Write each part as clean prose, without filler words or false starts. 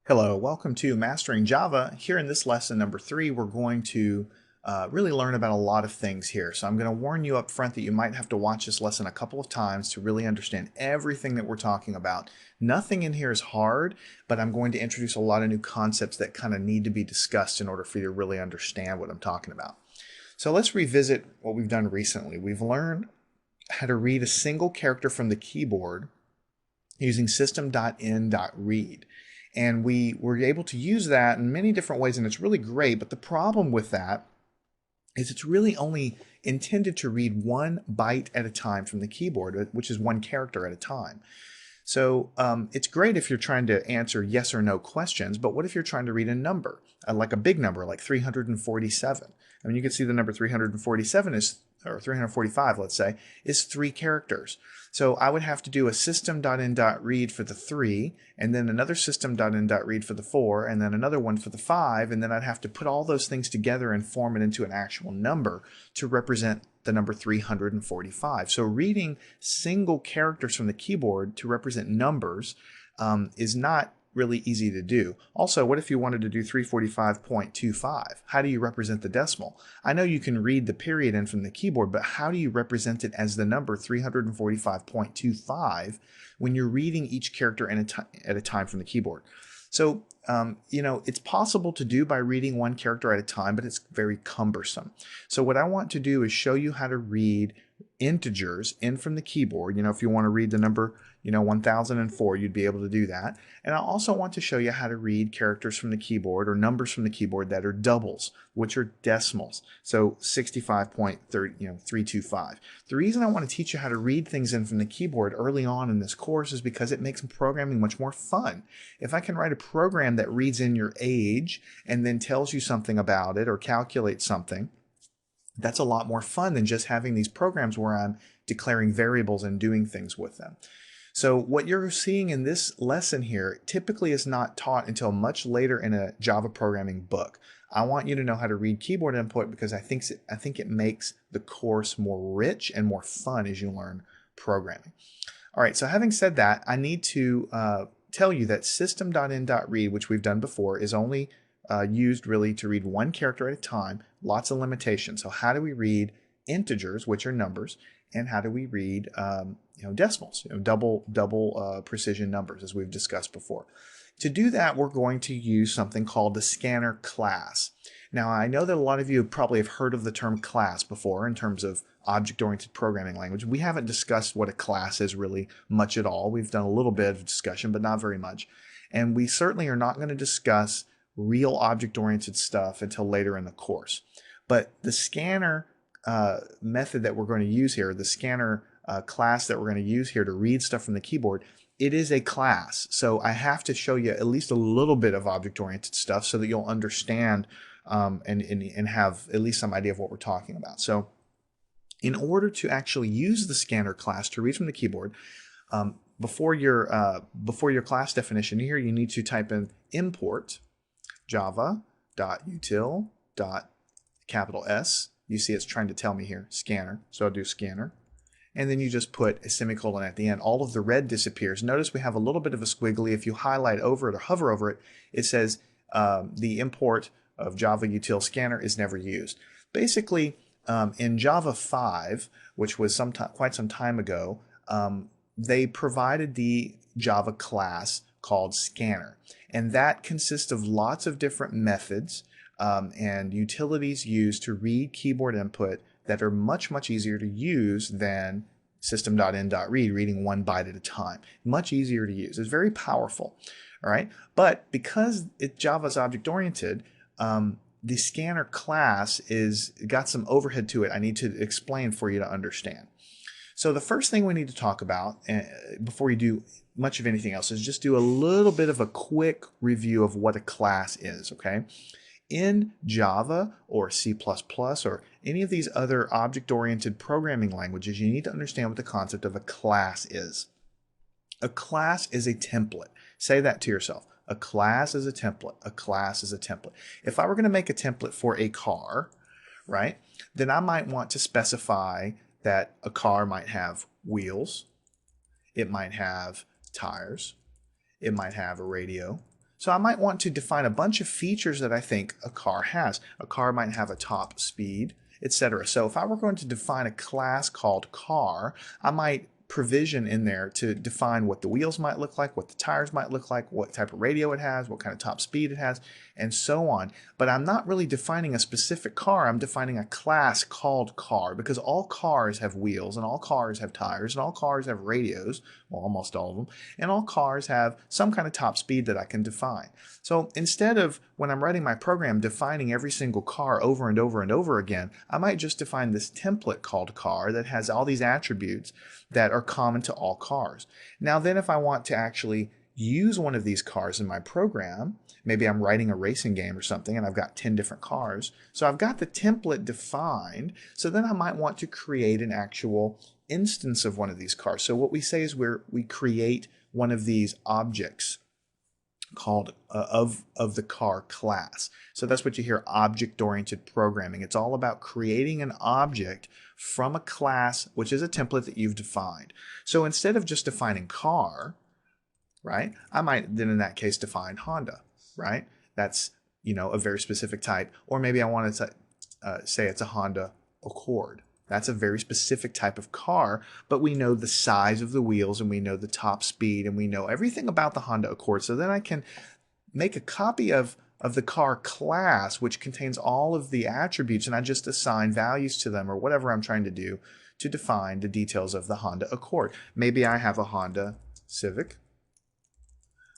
Hello, welcome to Mastering Java. Here in this lesson number 3, we're going to really learn about a lot of things here. So I'm going to warn you up front that you might have to watch this lesson a couple of times to really understand everything that we're talking about. Nothing in here is hard, but I'm going to introduce a lot of new concepts that kind of need to be discussed in order for you to really understand what I'm talking about. So let's revisit what we've done recently. We've learned how to read a single character from the keyboard using system.in.read. And we were able to use that in many different ways, and it's really great. But the problem with that is it's really only intended to read one byte at a time from the keyboard, which is one character at a time. So it's great if you're trying to answer yes or no questions, but what if you're trying to read a number, like a big number, like 347? I mean, you can see the number 347 is, or 345, let's say, is 3 characters. So I would have to do a system.in.read for the 3, and then another system.in.read for the 4, and then another one for the 5, and then I'd have to put all those things together and form it into an actual number to represent the number 345. So reading single characters from the keyboard to represent numbers is not really easy to do. Also, what if you wanted to do 345.25? How do you represent the decimal? I know you can read the period in from the keyboard, but how do you represent it as the number 345.25 when you're reading each character at a time from the keyboard? So, it's possible to do by reading one character at a time, but it's very cumbersome. So what I want to do is show you how to read integers in from the keyboard. If you want to read the number, 1004, you'd be able to do that. And I also want to show you how to read characters from the keyboard or numbers from the keyboard that are doubles, which are decimals. So 65.325. The reason I want to teach you how to read things in from the keyboard early on in this course is because it makes programming much more fun. If I can write a program that reads in your age and then tells you something about it or calculates something, that's a lot more fun than just having these programs where I'm declaring variables and doing things with them. So what you're seeing in this lesson here typically is not taught until much later in a Java programming book. I want you to know how to read keyboard input because I think it makes the course more rich and more fun as you learn programming. All right, so having said that, I need to tell you that system.in.read, which we've done before, is only used really to read one character at a time. Lots of limitations. So how do we read integers, which are numbers, and how do we read decimals, double precision numbers, as we've discussed before? To do that, we're going to use something called the scanner class. Now, I know that a lot of you probably have heard of the term class before in terms of object-oriented programming language. We haven't discussed what a class is really much at all. We've done a little bit of discussion, but not very much. And we certainly are not going to discuss real object-oriented stuff until later in the course. But the scanner method that we're going to use here, the scanner class that we're going to use here to read stuff from the keyboard, it is a class. So I have to show you at least a little bit of object-oriented stuff so that you'll understand and have at least some idea of what we're talking about. So in order to actually use the scanner class to read from the keyboard, before your class definition here, you need to type in import java.util.S. You see it's trying to tell me here, scanner. So I'll do scanner. And then you just put a semicolon at the end. All of the red disappears. Notice we have a little bit of a squiggly. If you highlight over it or hover over it, it says the import of Java util scanner is never used. Basically, in Java 5, which was quite some time ago, they provided the Java class called scanner. And that consists of lots of different methods and utilities used to read keyboard input that are much, much easier to use than system.in.read, reading one byte at a time. Much easier to use. It's very powerful. All right. But because Java's object-oriented, the scanner class is got some overhead to it I need to explain for you to understand. So the first thing we need to talk about before you do much of anything else is just do a little bit of a quick review of what a class is, okay? In Java or C++ or any of these other object-oriented programming languages, you need to understand what the concept of a class is. A class is a template. Say that to yourself. A class is a template. A class is a template. If I were going to make a template for a car, right, then I might want to specify that a car might have wheels, it might have tires, it might have a radio, So I might want to define a bunch of features that I think a car has. A car might have a top speed, etc. So if I were going to define a class called car, I might provision in there to define what the wheels might look like, what the tires might look like, what type of radio it has, what kind of top speed it has, and so on. But I'm not really defining a specific car. I'm defining a class called car, because all cars have wheels, and all cars have tires, and all cars have radios, well, almost all of them, and all cars have some kind of top speed that I can define. So instead of, when I'm writing my program, defining every single car over and over and over again, I might just define this template called car that has all these attributes that are common to all cars. Now then, if I want to actually use one of these cars in my program, maybe I'm writing a racing game or something and I've got 10 different cars, so I've got the template defined, so then I might want to create an actual instance of one of these cars. So what we say is we create one of these objects called of the car class. So that's what you hear, object-oriented programming. It's all about creating an object from a class, which is a template that you've defined. So instead of just defining car, right, I might then in that case define Honda, right? That's, you know, a very specific type. Or maybe I wanted to say it's a Honda Accord. That's a very specific type of car, but we know the size of the wheels and we know the top speed and we know everything about the Honda Accord. So then I can make a copy of the car class, which contains all of the attributes, and I just assign values to them or whatever I'm trying to do to define the details of the Honda Accord. Maybe I have a Honda Civic.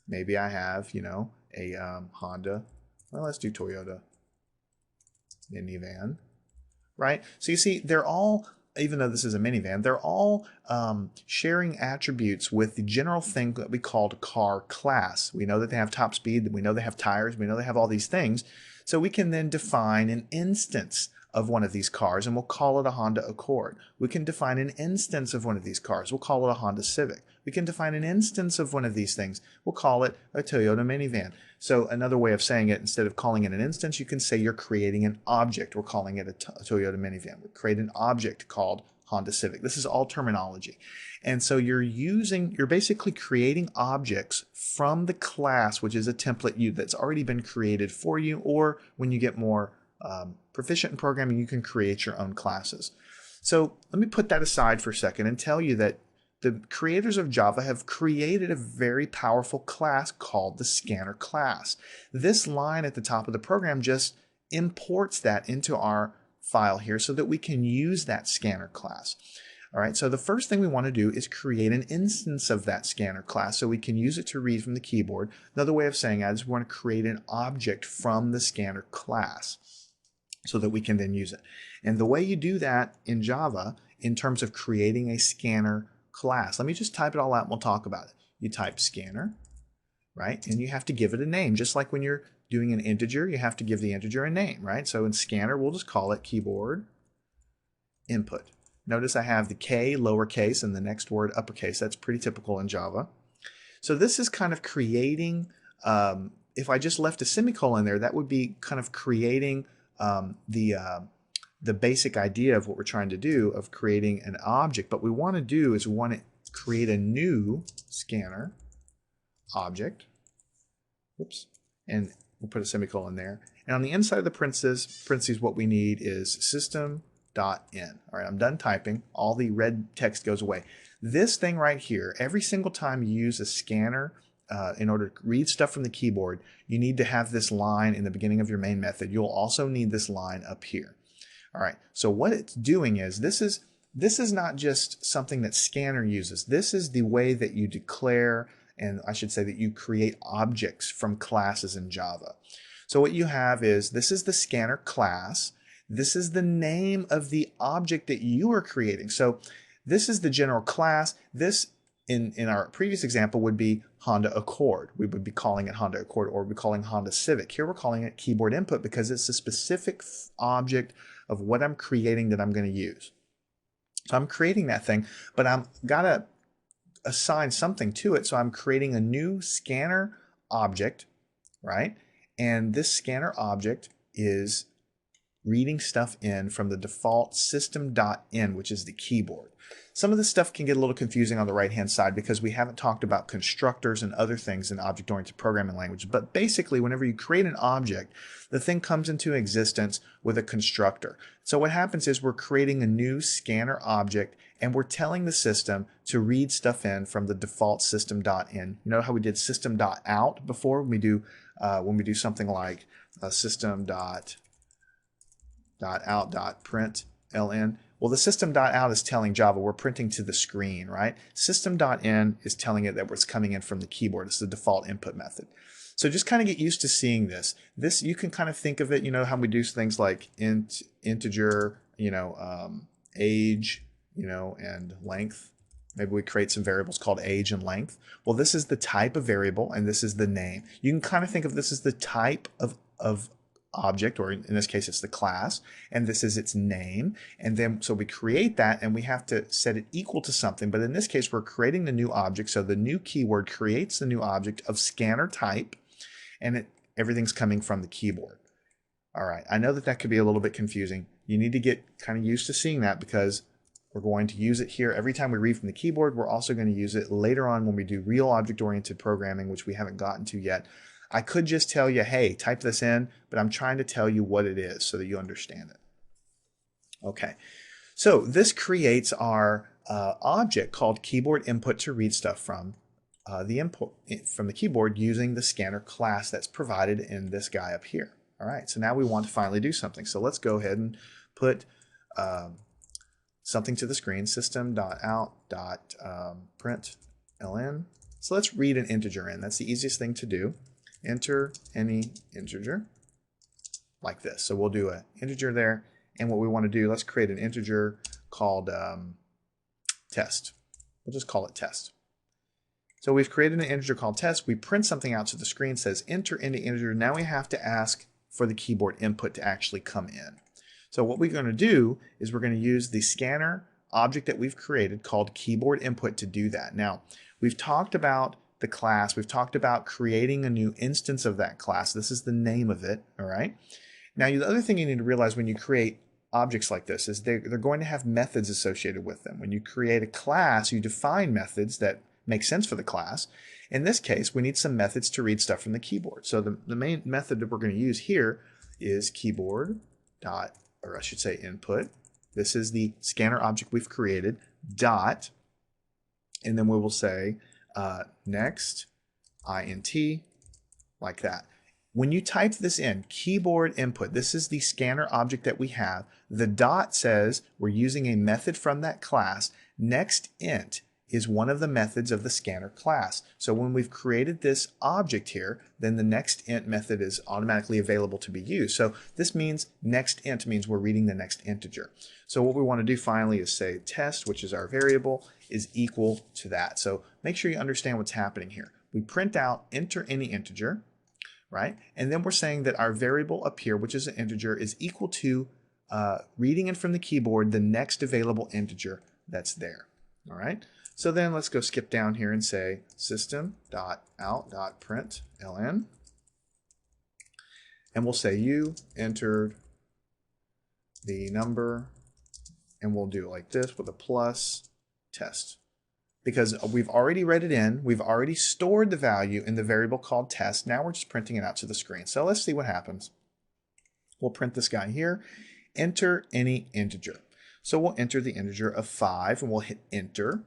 Maybe I have, you know, a Honda, well, let's do Toyota minivan. Right? So you see, they're all, even though this is a minivan, they're all sharing attributes with the general thing that we call a car class. We know that they have top speed, we know they have tires, we know they have all these things. So we can then define an instance of one of these cars and we'll call it a Honda Accord. We can define an instance of one of these cars. We'll call it a Honda Civic. We can define an instance of one of these things. We'll call it a Toyota minivan. So another way of saying it, instead of calling it an instance, you can say you're creating an object. We're calling it a Toyota minivan. We create an object called Honda Civic. This is all terminology. And so you're basically creating objects from the class, which is a template that's already been created for you, or when you get more proficient in programming, you can create your own classes. So let me put that aside for a second and tell you that the creators of Java have created a very powerful class called the scanner class. This line at the top of the program just imports that into our file here so that we can use that scanner class. All right, so the first thing we want to do is create an instance of that scanner class so we can use it to read from the keyboard. Another way of saying that is we want to create an object from the scanner class so that we can then use it. And the way you do that in Java in terms of creating a scanner class, let me just type it all out and we'll talk about it. You type scanner, right? And you have to give it a name. Just like when you're doing an integer, you have to give the integer a name, right? So in scanner, we'll just call it keyboard input. Notice I have the K lowercase and the next word uppercase. That's pretty typical in Java. So this is kind of creating, if I just left a semicolon there, that would be kind of creating the basic idea of what we're trying to do of creating an object. But we want to do is we want to create a new scanner object. Whoops. And we'll put a semicolon there. And on the inside of the parentheses, what we need is system.in. All right, I'm done typing. All the red text goes away. This thing right here, every single time you use a scanner in order to read stuff from the keyboard, you need to have this line in the beginning of your main method. You'll also need this line up here. All right, so what it's doing is this is not just something that scanner uses. This is the way that you declare, and I should say that you create objects from classes in Java. So what you have is, this is the scanner class. This is the name of the object that you are creating. So this is the general class. This, in our previous example, would be Honda Accord. We would be calling it Honda Accord, or we'd be calling Honda Civic. Here we're calling it keyboard input because it's a specific object of what I'm creating that I'm going to use. So I'm creating that thing, but I'm got to assign something to it. So I'm creating a new scanner object, right? And this scanner object is reading stuff in from the default system.in, which is the keyboard. Some of this stuff can get a little confusing on the right-hand side because we haven't talked about constructors and other things in object-oriented programming language. But basically, whenever you create an object, the thing comes into existence with a constructor. So what happens is we're creating a new scanner object and we're telling the system to read stuff in from the default system.in. You know how we did system.out before when we do something like system.out.println. Well, the system.out is telling Java we're printing to the screen, right? System.in is telling it that it's coming in from the keyboard. It's the default input method. So just kind of get used to seeing this. This, you can kind of think of it, you know, how we do things like int, integer, age, and length. Maybe we create some variables called age and length. Well, this is the type of variable and this is the name. You can kind of think of this as the type of object, or in this case it's the class, and this is its name. And then so we create that and we have to set it equal to something, but in this case we're creating the new object. So the new keyword creates the new object of scanner type, and everything's coming from the keyboard. All right, I know that could be a little bit confusing. You need to get kind of used to seeing that because we're going to use it here every time we read from the keyboard. We're also going to use it later on when we do real object-oriented programming, which we haven't gotten to yet. I could just tell you, hey, type this in, but I'm trying to tell you what it is so that you understand it. Okay, so this creates our object called keyboard input to read stuff from the input from the keyboard using the scanner class that's provided in this guy up here. All right, so now we want to finally do something. So let's go ahead and put something to the screen, system.out.println. So let's read an integer in. That's the easiest thing to do. Enter any integer like this. So we'll do an integer there. And what we want to do, let's create an integer called test. We'll just call it test. So we've created an integer called test. We print something out to the screen, says enter any integer. Now we have to ask for the keyboard input to actually come in. So what we're going to do is we're going to use the scanner object that we've created called keyboard input to do that. Now, we've talked about the class. We've talked about creating a new instance of that class. This is the name of it, all right? Now, the other thing you need to realize when you create objects like this is they're going to have methods associated with them. When you create a class, you define methods that make sense for the class. In this case, we need some methods to read stuff from the keyboard. So the main method that we're going to use here is keyboard dot, or I should say input. This is the scanner object we've created, dot, and then we will say next int, like that. When you type this in, keyboard input, this is the scanner object that we have. The dot says we're using a method from that class. Next int is one of the methods of the scanner class. So when we've created this object here, then the next int method is automatically available to be used. So this means next int means we're reading the next integer. So what we want to do finally is say test, which is our variable, is equal to that. So make sure you understand what's happening here. We print out enter any integer, right? And then we're saying that our variable up here, which is an integer, is equal to reading in from the keyboard the next available integer that's there, all right? So then let's go skip down here and say system.out.println, and we'll say you entered the number, and we'll do it like this with a plus test. Because we've already read it in, we've already stored the value in the variable called test. Now we're just printing it out to the screen. So let's see what happens. We'll print this guy here, enter any integer. So we'll enter the integer of 5 and we'll hit enter.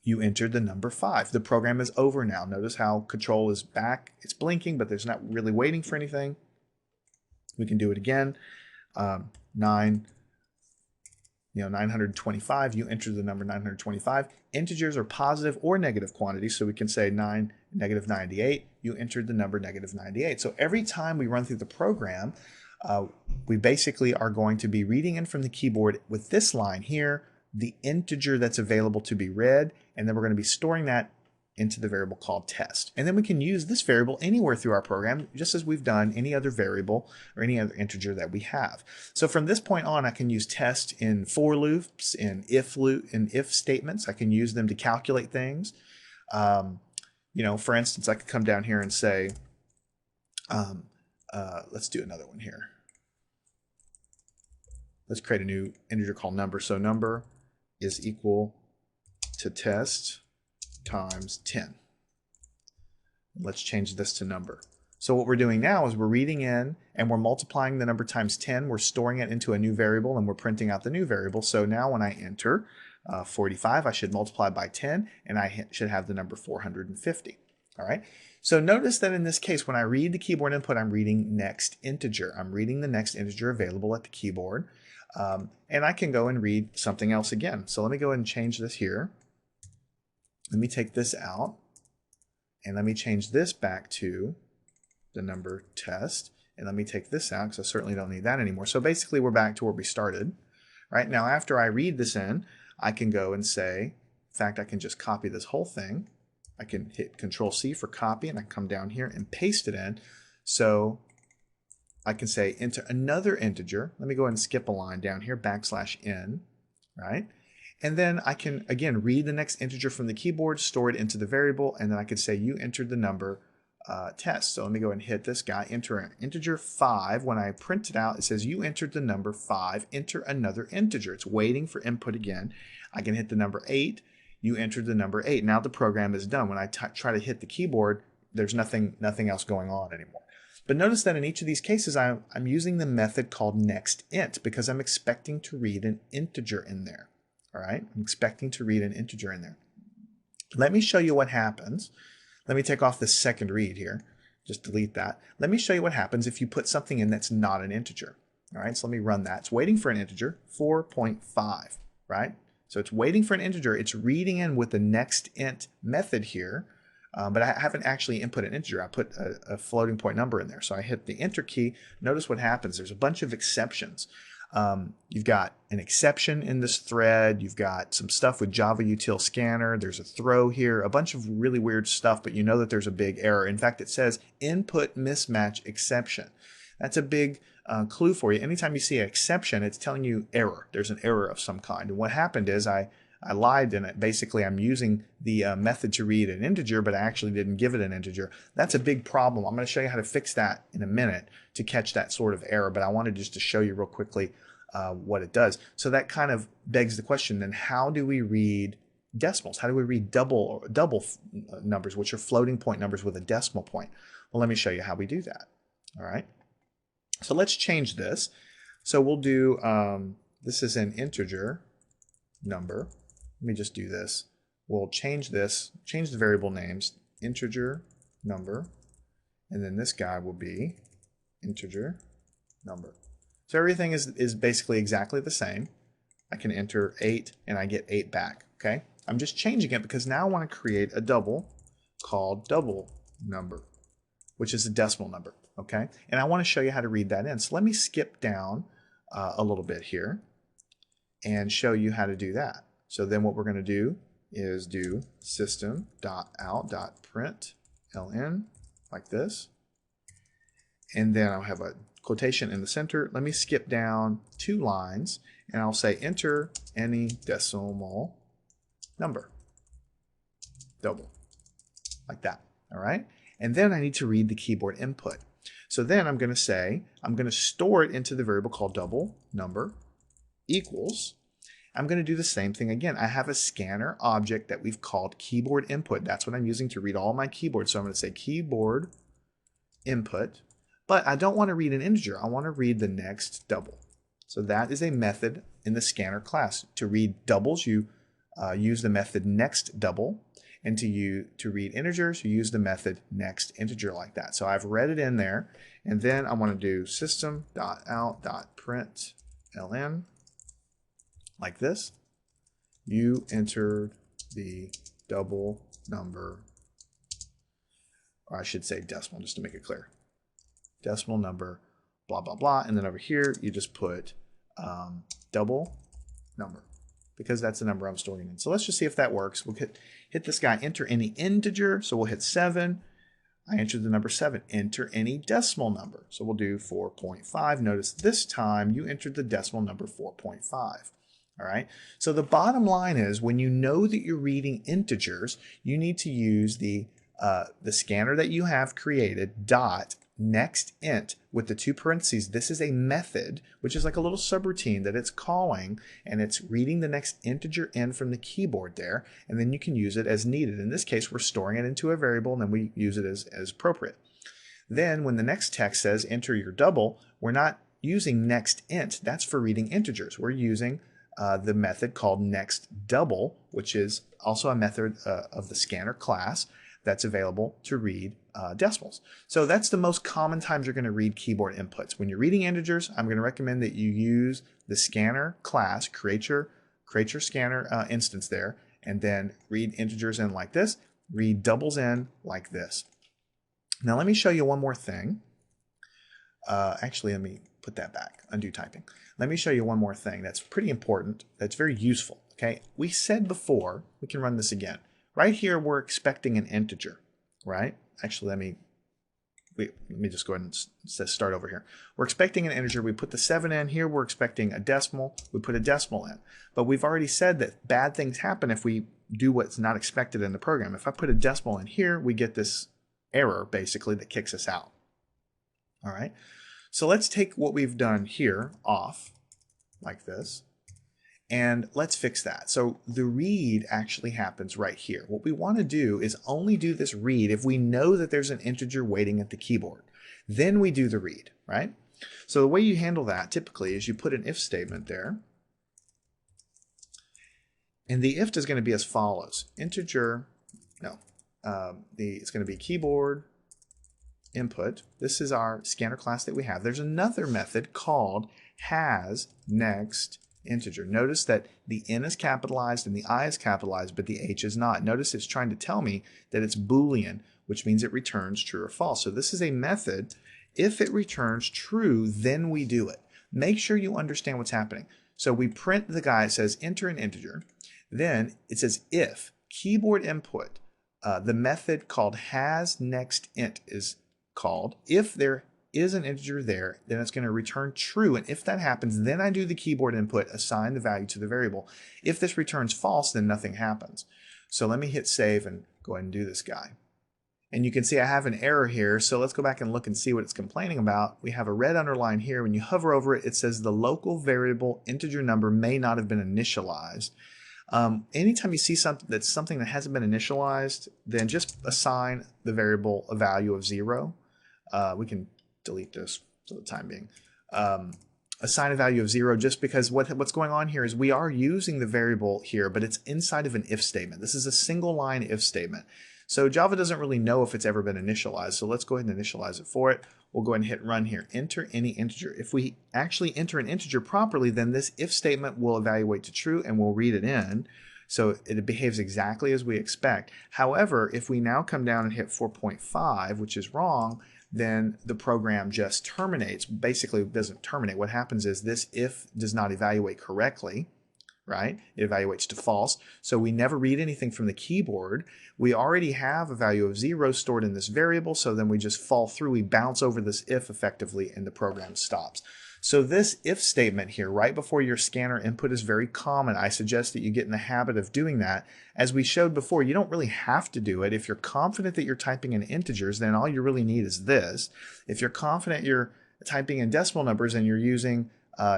You entered the number 5. The program is over now. Notice how control is back. It's blinking, but there's not really waiting for anything. We can do it again. 925, you enter the number 925. Integers are positive or negative quantities, so we can say -98, you entered the number -98. So every time we run through the program, we basically are going to be reading in from the keyboard with this line here, the integer that's available to be read, and then we're going to be storing that into the variable called test. And then we can use this variable anywhere through our program, just as we've done any other variable or any other integer that we have. So from this point on, I can use test in for loops, in if statements. I can use them to calculate things. For instance, I could come down here and say, let's do another one here. let's create a new integer called number. So number is equal to test times 10. Let's change this to number. So what we're doing now is we're reading in and we're multiplying the number times 10. We're storing it into a new variable and we're printing out the new variable. So now when I enter 45, I should multiply by 10 and I should have the number 450. All right. So notice that in this case, when I read the keyboard input, I'm reading next integer. I'm reading the next integer available at the keyboard. And I can go and read something else again. So let me go ahead and change this here. Let me take this out and let me change this back to the number test. And let me take this out because I certainly don't need that anymore. So basically we're back to where we started. Right now, after I read this in, I can go and say, in fact, I can just copy this whole thing. I can hit Control C for copy and I come down here and paste it in. So I can say enter another integer. Let me go ahead and skip a line down here, \n, right? And then I can, again, read the next integer from the keyboard, store it into the variable, and then I could say you entered the number test. So let me go and hit this guy, enter an integer 5. When I print it out, it says you entered the number 5, enter another integer. It's waiting for input again. I can hit the number 8, you entered the number 8. Now the program is done. When I try to hit the keyboard, there's nothing else going on anymore. But notice that in each of these cases, I'm using the method called nextInt because I'm expecting to read an integer in there. All right, I'm expecting to read an integer in there. Let me show you what happens. Let me take off this second read here. Just delete that. Let me show you what happens if you put something in that's not an integer. All right, so let me run that. It's waiting for an integer, 4.5, right? So it's waiting for an integer. It's reading in with the nextInt method here, but I haven't actually input an integer. I put a floating point number in there. So I hit the enter key. Notice what happens. There's a bunch of exceptions. You've got an exception in this thread. You've got some stuff with Java util scanner. There's a throw here, a bunch of really weird stuff, but you know that there's a big error. In fact, it says input mismatch exception. That's a big clue for you. Anytime you see an exception, it's telling you error. There's an error of some kind. And what happened is I lied in it. Basically, I'm using the method to read an integer, but I actually didn't give it an integer. That's a big problem. I'm going to show you how to fix that in a minute to catch that sort of error, but I wanted just to show you real quickly what it does. So that kind of begs the question, then how do we read decimals? How do we read double numbers, which are floating point numbers with a decimal point? Well, let me show you how we do that. All right. So let's change this. So we'll do, this is an integer number. Let me just do this. We'll change this, change the variable names, integer number, and then this guy will be integer number. So everything is basically exactly the same. I can enter 8 and I get 8 back, okay? I'm just changing it because now I want to create a double called double number, which is a decimal number, okay? And I want to show you how to read that in. So let me skip down a little bit here and show you how to do that. So then what we're going to do is do system.out.println like this. And then I'll have a quotation in the center. Let me skip down 2 lines and I'll say enter any decimal number. Double. Like that. All right. And then I need to read the keyboard input. So then I'm going to say, I'm going to store it into the variable called double number equals. I'm going to do the same thing again. I have a scanner object that we've called keyboard input. That's what I'm using to read all my keyboards. So I'm going to say keyboard input, but I don't want to read an integer. I want to read the next double. So that is a method in the scanner class. To read doubles, you use the method next double, and to read integers, you use the method next integer like that. So I've read it in there, and then I want to do system.out.println like this. You entered the double number, or I should say decimal just to make it clear. Decimal number, blah, blah, blah. And then over here, you just put double number because that's the number I'm storing in. So let's just see if that works. We'll hit this guy, enter any integer. So we'll hit 7. I entered the number 7. Enter any decimal number. So we'll do 4.5. Notice this time you entered the decimal number 4.5. All right. So the bottom line is when you know that you're reading integers, you need to use the scanner that you have created dot next int with the two parentheses. This is a method, which is like a little subroutine that it's calling, and it's reading the next integer in from the keyboard there, and then you can use it as needed. In this case, we're storing it into a variable, and then we use it as appropriate. Then when the next text says enter your double, we're not using next int. That's for reading integers. We're using the method called next double, which is also a method of the scanner class that's available to read decimals. So that's the most common times you're going to read keyboard inputs. When you're reading integers, I'm going to recommend that you use the scanner class, create your scanner instance there, and then read integers in like this, read doubles in like this. Now let me show you one more thing. Actually, let me put that back, undo typing. Let me show you one more thing that's pretty important, that's very useful. Okay, we said before, we can run this again. Right here, we're expecting an integer, right? Actually, let me just go ahead and start over here. We're expecting an integer. We put the 7 in. Here, we're expecting a decimal. We put a decimal in. But we've already said that bad things happen if we do what's not expected in the program. If I put a decimal in here, we get this error, basically, that kicks us out. All right? So let's take what we've done here off, like this. And let's fix that. So the read actually happens right here. What we want to do is only do this read if we know that there's an integer waiting at the keyboard. Then we do the read, right? So the way you handle that typically is you put an if statement there. And the if is going to be as follows. Integer, no, it's going to be keyboard input. This is our scanner class that we have. There's another method called has next integer. Notice that the N is capitalized and the I is capitalized, but the H is not. Notice it's trying to tell me that it's Boolean, which means it returns true or false. So this is a method. If it returns true, then we do it. Make sure you understand what's happening. So we print the guy, it says enter an integer. Then it says if keyboard input, the method called has next int is called. If there is an integer there, then it's going to return true. And if that happens, then I do the keyboard input, assign the value to the variable. If this returns false, then nothing happens. So let me hit save and go ahead and do this guy. And you can see I have an error here. So let's go back and look and see what it's complaining about. We have a red underline here. When you hover over it, it says the local variable integer number may not have been initialized. Anytime you see something that hasn't been initialized, then just assign the variable a value of 0. We can delete this for the time being. Assign a value of 0 just because what's going on here is we are using the variable here, but it's inside of an if statement. This is a single line if statement. So Java doesn't really know if it's ever been initialized. So let's go ahead and initialize it for it. We'll go ahead and hit run here. Enter any integer. If we actually enter an integer properly, then this if statement will evaluate to true and we'll read it in. So it behaves exactly as we expect. However, if we now come down and hit 4.5, which is wrong, then the program just terminates. Basically, it doesn't terminate. What happens is this if does not evaluate correctly, right? It evaluates to false. So we never read anything from the keyboard. We already have a value of 0 stored in this variable, so then we just fall through. We bounce over this if effectively, and the program stops. So this if statement here, right before your scanner input, is very common. I suggest that you get in the habit of doing that. As we showed before, you don't really have to do it. If you're confident that you're typing in integers, then all you really need is this. If you're confident you're typing in decimal numbers and you're using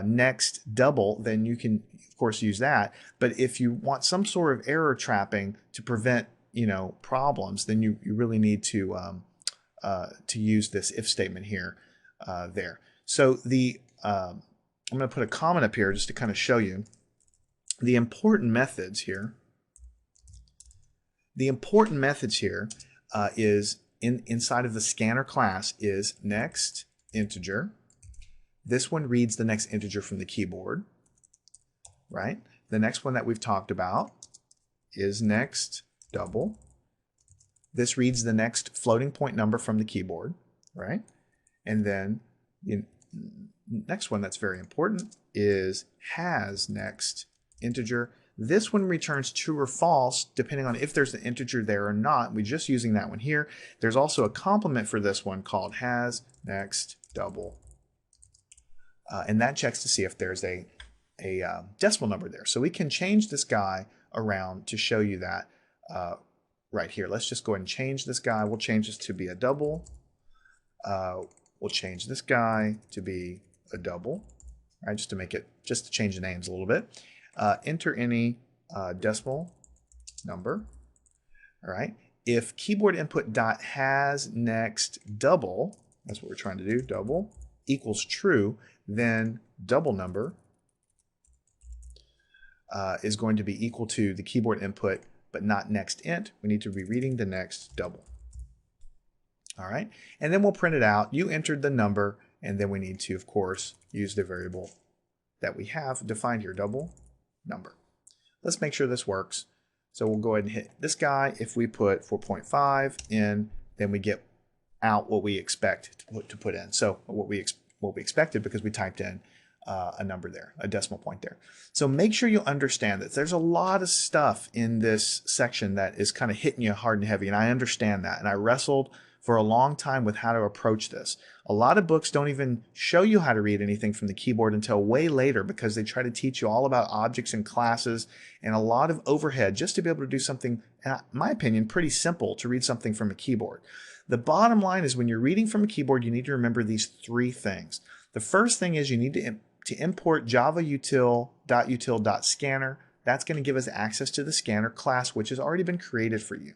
next double, then you can, of course, use that. But if you want some sort of error trapping to prevent, problems, then you really need to use this if statement here, there. So I'm going to put a comment up here just to kind of show you the important methods here. The important methods here is inside of the scanner class is next integer. This one reads the next integer from the keyboard, right? The next one that we've talked about is next double. This reads the next floating point number from the keyboard, right? And then the next one that's very important is has next integer. This one returns true or false depending on if there's an integer there or not. We're just using that one here. There's also a complement for this one called has next double. And that checks to see if there's a decimal number there. So we can change this guy around to show you that right here. Let's just go ahead and change this guy. We'll change this to be a double. We'll change this guy to be a double, right? Just to change the names a little bit. Enter any decimal number, all right? If keyboard input dot has next double, that's what we're trying to do, double equals true, then double number is going to be equal to the keyboard input, but not next int. We need to be reading the next double. All right, and then we'll print it out. You entered the number, and then we need to, of course, use the variable that we have defined here, double number. Let's make sure this works. So we'll go ahead and hit this guy. If we put 4.5 in, then we get out what we expect to put in. So what we expected, because we typed in a number there, a decimal point there. So make sure you understand this. There's a lot of stuff in this section that is kind of hitting you hard and heavy, and I understand that. And I wrestled for a long time with how to approach this. A lot of books don't even show you how to read anything from the keyboard until way later, because they try to teach you all about objects and classes and a lot of overhead just to be able to do something, in my opinion, pretty simple to read something from a keyboard. The bottom line is when you're reading from a keyboard, you need to remember these three things. The first thing is you need to import javautil.util.scanner. That's going to give us access to the scanner class, which has already been created for you.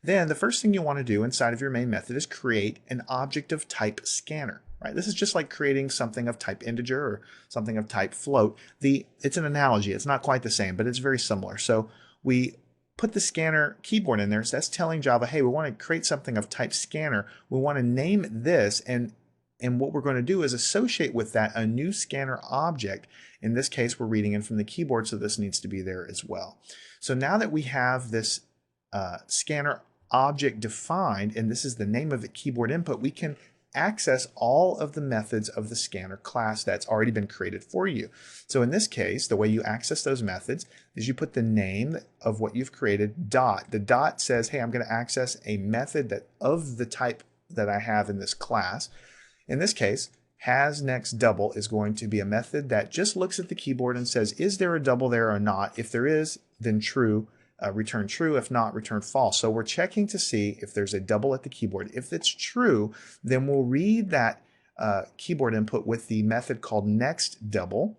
Then the first thing you want to do inside of your main method is create an object of type scanner, right? This is just like creating something of type integer or something of type float. It's an analogy. It's not quite the same, but it's very similar. So we put the scanner keyboard in there. So that's telling Java, hey, we want to create something of type scanner. We want to name this, and what we're going to do is associate with that a new scanner object. In this case, we're reading in from the keyboard, so this needs to be there as well. So now that we have this scanner object defined, and this is the name of the keyboard input, we can access all of the methods of the scanner class that's already been created for you. So in this case, the way you access those methods is you put the name of what you've created, dot. The dot says, hey, I'm going to access a method that of the type that I have in this class. In this case, has next double is going to be a method that just looks at the keyboard and says, is there a double there or not? If there is, then true. Return true. If not, return false. So we're checking to see if there's a double at the keyboard. If it's true, then we'll read that keyboard input with the method called next double,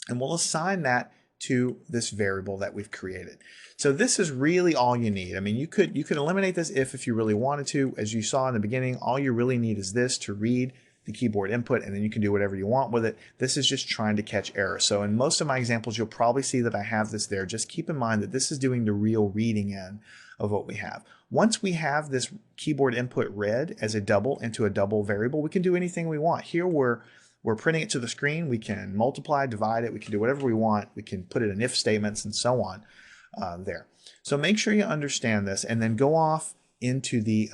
and we'll assign that to this variable that we've created. So this is really all you need. I mean, you could eliminate this if you really wanted to. As you saw in the beginning, all you really need is this to read the keyboard input, and then you can do whatever you want with it. This is just trying to catch error. So in most of my examples, you'll probably see that I have this there. Just keep in mind that this is doing the real reading end of what we have. Once we have this keyboard input read as a double into a double variable, we can do anything we want. Here we're printing it to the screen. We can multiply, divide it. We can do whatever we want. We can put it in if statements and so on there. So make sure you understand this, and then go off into the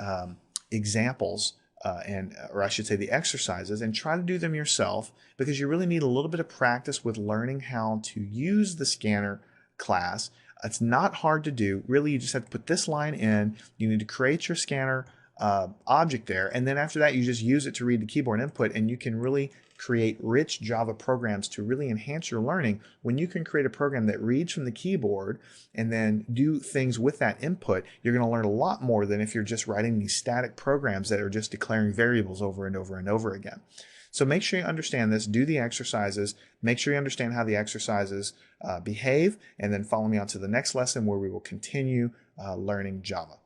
examples or I should say the exercises, and try to do them yourself, because you really need a little bit of practice with learning how to use the scanner class. It's not hard to do. Really, you just have to put this line in. You need to create your scanner object there, and then after that, you just use it to read the keyboard input, and you can really create rich Java programs to really enhance your learning when you can create a program that reads from the keyboard and then do things with that input. You're going to learn a lot more than if you're just writing these static programs that are just declaring variables over and over and over again. So make sure you understand this, do the exercises, make sure you understand how the exercises behave, and then follow me on to the next lesson where we will continue learning Java.